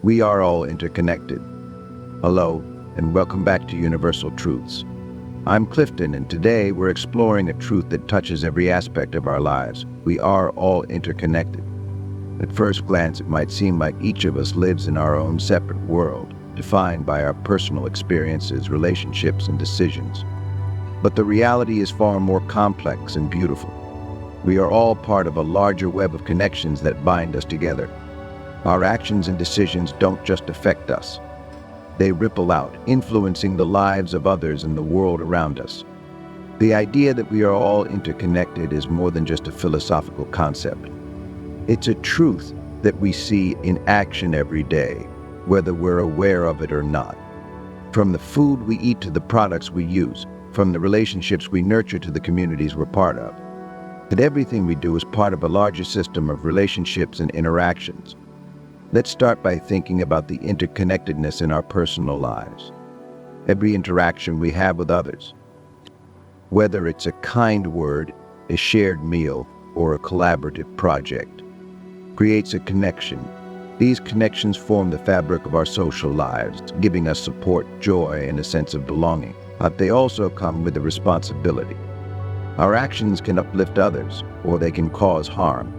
We are all interconnected. Hello, and welcome back to Universal Truths. I'm Clifton, and today we're exploring a truth that touches every aspect of our lives. We are all interconnected. At first glance, it might seem like each of us lives in our own separate world, defined by our personal experiences, relationships, and decisions. But the reality is far more complex and beautiful. We are all part of a larger web of connections that bind us together. Our actions and decisions don't just affect us. They ripple out, influencing the lives of others and the world around us. The idea that we are all interconnected is more than just a philosophical concept. It's a truth that we see in action every day, whether we're aware of it or not. From the food we eat to the products we use, from the relationships we nurture to the communities we're part of. That everything we do is part of a larger system of relationships and interactions. Let's start by thinking about the interconnectedness in our personal lives. Every interaction we have with others, whether it's a kind word, a shared meal, or a collaborative project, creates a connection. These connections form the fabric of our social lives, giving us support, joy, and a sense of belonging. But they also come with a responsibility. Our actions can uplift others, or they can cause harm.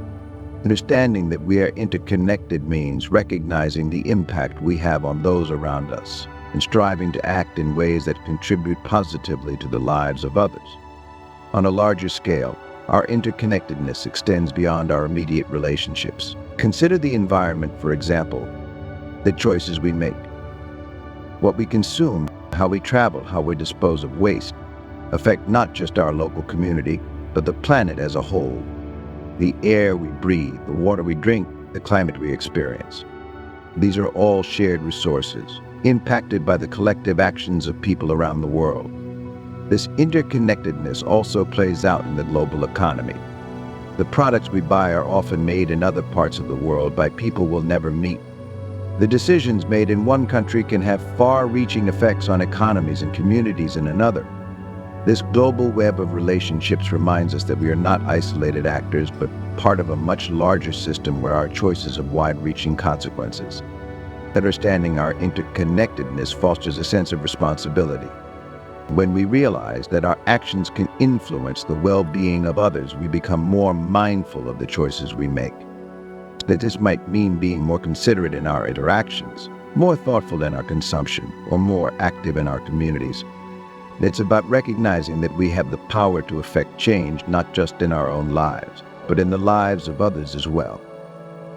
Understanding that we are interconnected means recognizing the impact we have on those around us and striving to act in ways that contribute positively to the lives of others. On a larger scale, our interconnectedness extends beyond our immediate relationships. Consider the environment, for example, the choices we make, what we consume, how we travel, how we dispose of waste, affect not just our local community, but the planet as a whole. The air we breathe, the water we drink, the climate we experience. These are all shared resources, impacted by the collective actions of people around the world. This interconnectedness also plays out in the global economy. The products we buy are often made in other parts of the world by people we'll never meet. The decisions made in one country can have far-reaching effects on economies and communities in another. This global web of relationships reminds us that we are not isolated actors, but part of a much larger system where our choices have wide-reaching consequences. Understanding our interconnectedness fosters a sense of responsibility. When we realize that our actions can influence the well-being of others, we become more mindful of the choices we make. That this might mean being more considerate in our interactions, more thoughtful in our consumption, or more active in our communities. It's about recognizing that we have the power to affect change not just in our own lives, but in the lives of others as well.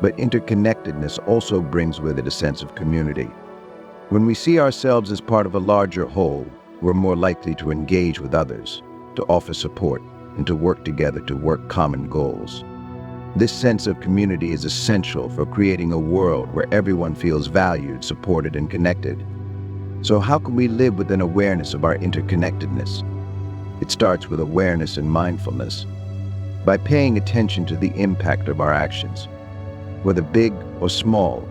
But interconnectedness also brings with it a sense of community. When we see ourselves as part of a larger whole, we're more likely to engage with others, to offer support, and to work together to work common goals. This sense of community is essential for creating a world where everyone feels valued, supported, and connected. So how can we live with an awareness of our interconnectedness? It starts with awareness and mindfulness. By paying attention to the impact of our actions, whether big or small,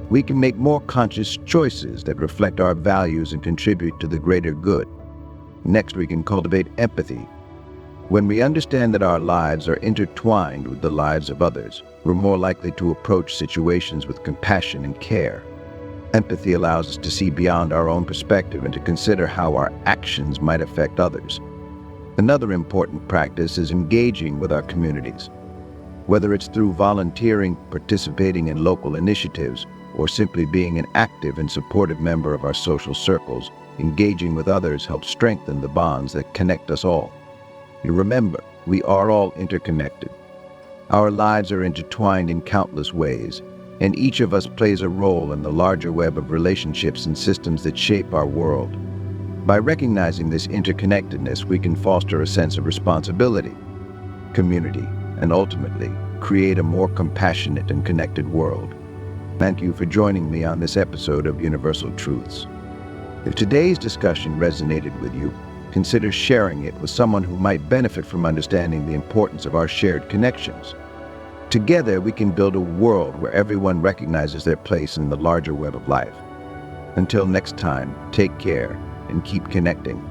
we can make more conscious choices that reflect our values and contribute to the greater good. Next, we can cultivate empathy. When we understand that our lives are intertwined with the lives of others, we're more likely to approach situations with compassion and care. Empathy allows us to see beyond our own perspective and to consider how our actions might affect others. Another important practice is engaging with our communities. Whether it's through volunteering, participating in local initiatives, or simply being an active and supportive member of our social circles, engaging with others helps strengthen the bonds that connect us all. You remember, we are all interconnected. Our lives are intertwined in countless ways, and each of us plays a role in the larger web of relationships and systems that shape our world. By recognizing this interconnectedness, we can foster a sense of responsibility, community, and ultimately, create a more compassionate and connected world. Thank you for joining me on this episode of Universal Truths. If today's discussion resonated with you, consider sharing it with someone who might benefit from understanding the importance of our shared connections. Together, we can build a world where everyone recognizes their place in the larger web of life. Until next time, take care and keep connecting.